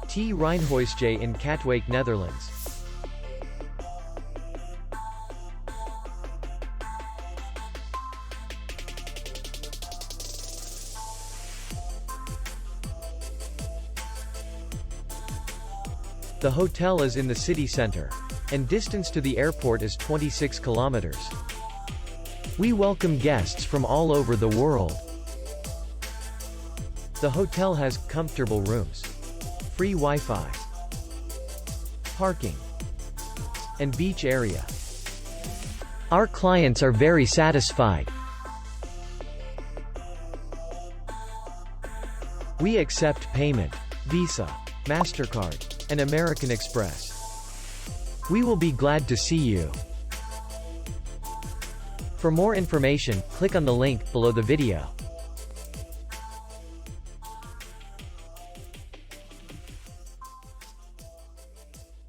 Rijnhuisje in Katwijk, Netherlands. The hotel is in the city center, and distance to the airport is 26 kilometers. We welcome guests from all over the world. The hotel has comfortable rooms, free Wi-Fi, parking, and beach area. Our clients are very satisfied. We accept payment, Visa, MasterCard, and American Express. We will be glad to see you. For more information, click on the link below the video.